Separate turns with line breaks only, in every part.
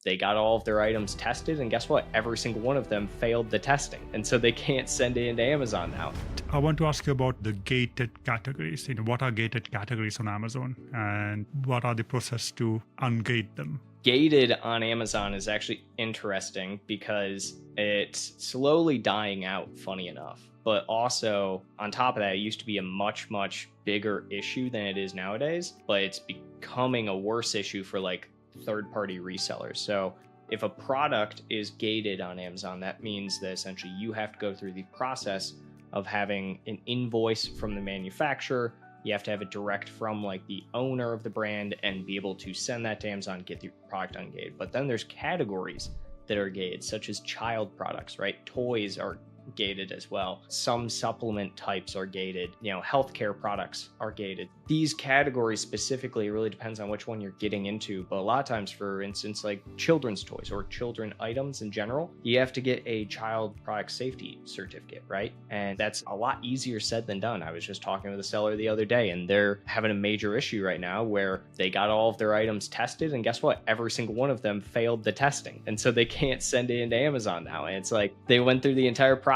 they got all of their items tested, and guess what? Every single one of them failed the testing. And so they can't send it into Amazon now.
I want to ask you about the gated categories. What are gated categories on Amazon, and what are the process to ungate them?
Gated on Amazon is actually interesting because it's slowly dying out, funny enough. But also, on top of that, it used to be a much, much bigger issue than it is nowadays, but it's becoming a worse issue for like third-party resellers. So if a product is gated on Amazon, that means that essentially you have to go through the process of having an invoice from the manufacturer. You have to have it direct from like the owner of the brand and be able to send that to Amazon, get the product ungated. But then there's categories that are gated, such as child products, right? Toys are gated as well. Some supplement types are gated, healthcare products are gated. These categories specifically, it really depends on which one you're getting into. But a lot of times, for instance, like children's toys or children items in general, you have to get a child product safety certificate, right? And that's a lot easier said than done. I was just talking with a seller the other day, and they're having a major issue right now where they got all of their items tested, and guess what? Every single one of them failed the testing. And so they can't send it into Amazon now. And it's like they went through the entire process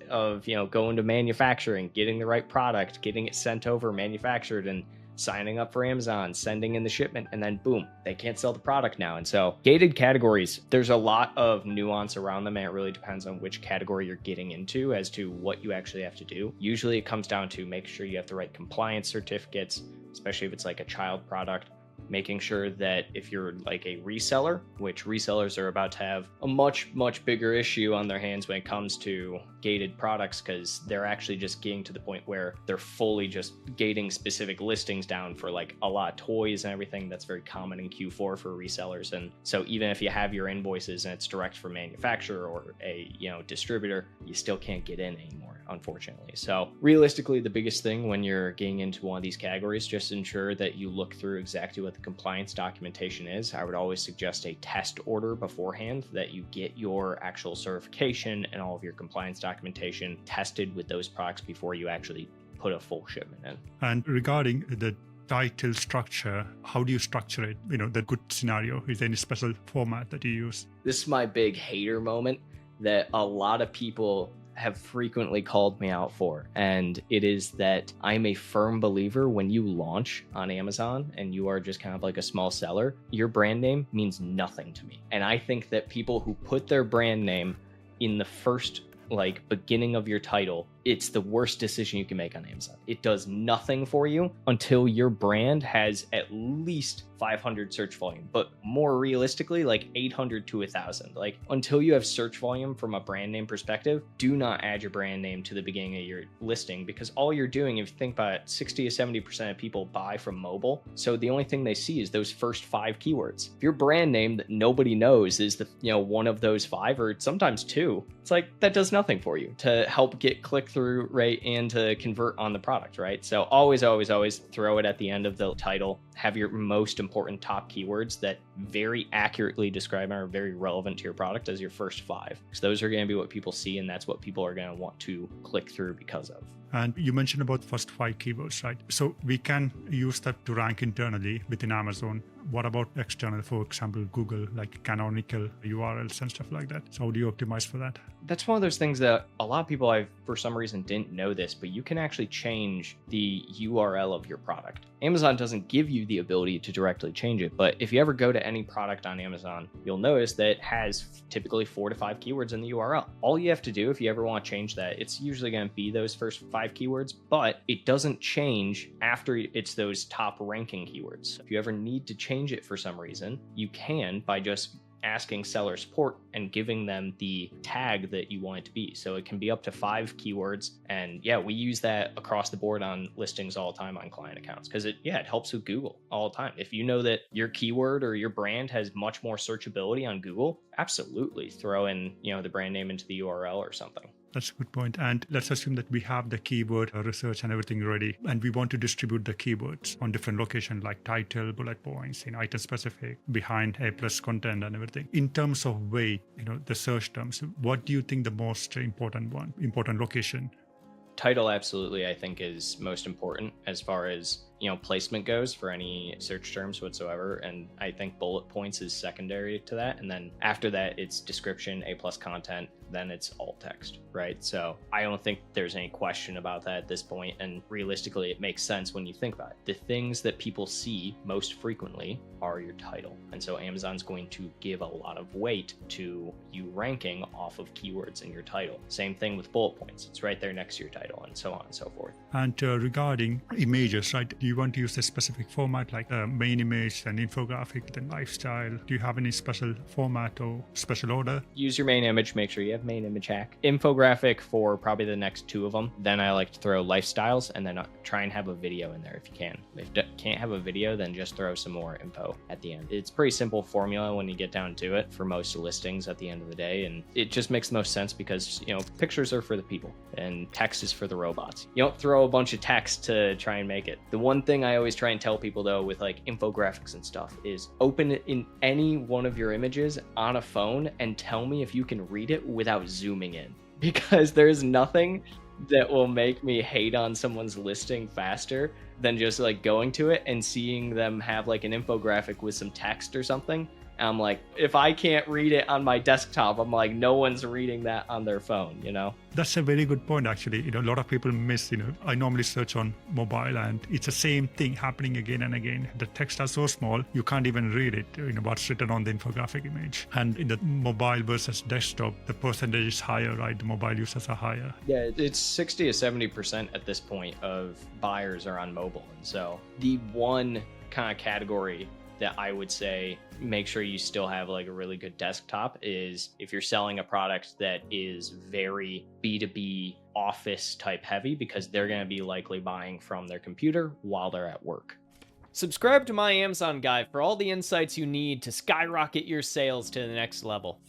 of, going to manufacturing, getting the right product, getting it sent over, manufactured, and signing up for Amazon, sending in the shipment, and then boom, they can't sell the product now. And so gated categories, there's a lot of nuance around them, and it really depends on which category you're getting into as to what you actually have to do. Usually it comes down to make sure you have the right compliance certificates, especially if it's like a child product. Making sure that if you're like a reseller, which resellers are about to have a much, much bigger issue on their hands when it comes to gated products, because they're actually just getting to the point where they're fully just gating specific listings down for like a lot of toys and everything. That's very common in Q4 for resellers. And so even if you have your invoices and it's direct from manufacturer or a distributor, you still can't get in anymore, unfortunately. So realistically, the biggest thing when you're getting into one of these categories, just ensure that you look through exactly what the compliance documentation is. I would always suggest a test order beforehand, that you get your actual certification and all of your compliance documentation tested with those products before you actually put a full shipment in.
And regarding the title structure, how do you structure it? The good scenario, is there any special format that you use?
This is my big hater moment that a lot of people have frequently called me out for, and it is that I'm a firm believer when you launch on Amazon and you are just kind of like a small seller, your brand name means nothing to me. And I think that people who put their brand name in the first beginning of your title, it's the worst decision you can make on Amazon. It does nothing for you until your brand has at least 500 search volume, but more realistically, like 800 to 1,000. Like until you have search volume from a brand name perspective, do not add your brand name to the beginning of your listing, because all you're doing, if you think about it, 60 to 70% of people buy from mobile. So the only thing they see is those first 5 keywords. If your brand name that nobody knows is the one of those 5 or sometimes 2, it's like that does nothing for you to help get click-through rate and to convert on the product, right? So always throw it at the end of the title. Have your most important top keywords that very accurately describe and are very relevant to your product as your first 5. So those are going to be what people see, and that's what people are going to want to click through because of.
And you mentioned about first 5 keywords, right? So we can use that to rank internally within Amazon. What about external, for example, Google, like canonical URLs and stuff like that? So how do you optimize for that?
That's one of those things that a lot of people, for some reason, didn't know this, but you can actually change the URL of your product. Amazon doesn't give you the ability to directly change it, but if you ever go to any product on Amazon, you'll notice that it has typically 4 to 5 keywords in the URL. All you have to do if you ever want to change that, it's usually going to be those first 5 keywords, but it doesn't change after it's those top ranking keywords. If you ever need to change it for some reason, you can by just asking seller support and giving them the tag that you want it to be. So it can be up to 5 keywords. And yeah, we use that across the board on listings all the time on client accounts, because it helps with Google all the time. If you know that your keyword or your brand has much more searchability on Google, absolutely throw in, the brand name into the URL or something.
That's a good point. And let's assume that we have the keyword research and everything ready, and we want to distribute the keywords on different locations like title, bullet points, item specific, behind A+ content and everything. In terms of weight, the search terms, what do you think the most important location?
Title absolutely, I think, is most important as far as placement goes for any search terms whatsoever. And I think bullet points is secondary to that. And then after that, it's description, A+ content, then it's alt text, right? So I don't think there's any question about that at this point. And realistically, it makes sense when you think about it. The things that people see most frequently are your title. And so Amazon's going to give a lot of weight to you ranking off of keywords in your title. Same thing with bullet points. It's right there next to your title, and so on and so forth.
And regarding images, right? Do you want to use a specific format like main image and infographic, then lifestyle? Do you have any special format or special order?
Use your main image. Make sure you have main image hack. Infographic for probably the next two of them. Then I like to throw lifestyles, and then try and have a video in there if you can. If you can't have a video, then just throw some more info at the end. It's pretty simple formula when you get down to it for most listings at the end of the day, and it just makes the most sense because pictures are for the people and text is for the robots. You don't throw a bunch of text to try and make it. The one thing I always try and tell people though with like infographics and stuff is open it in any one of your images on a phone and tell me if you can read it without zooming in, because there's nothing that will make me hate on someone's listing faster than just like going to it and seeing them have like an infographic with some text or something. And I'm like, if I can't read it on my desktop, I'm like, no one's reading that on their phone,
That's a very good point, actually. A lot of people miss, I normally search on mobile and it's the same thing happening again and again. The text are so small, you can't even read it, what's written on the infographic image. And in the mobile versus desktop, the percentage is higher, right? The mobile users are higher.
Yeah, it's 60 to 70% at this point of buyers are on mobile. And so the one kind of category that I would say make sure you still have like a really good desktop is if you're selling a product that is very B2B office type heavy, because they're going to be likely buying from their computer while they're at work. Subscribe to my Amazon guide for all the insights you need to skyrocket your sales to the next level.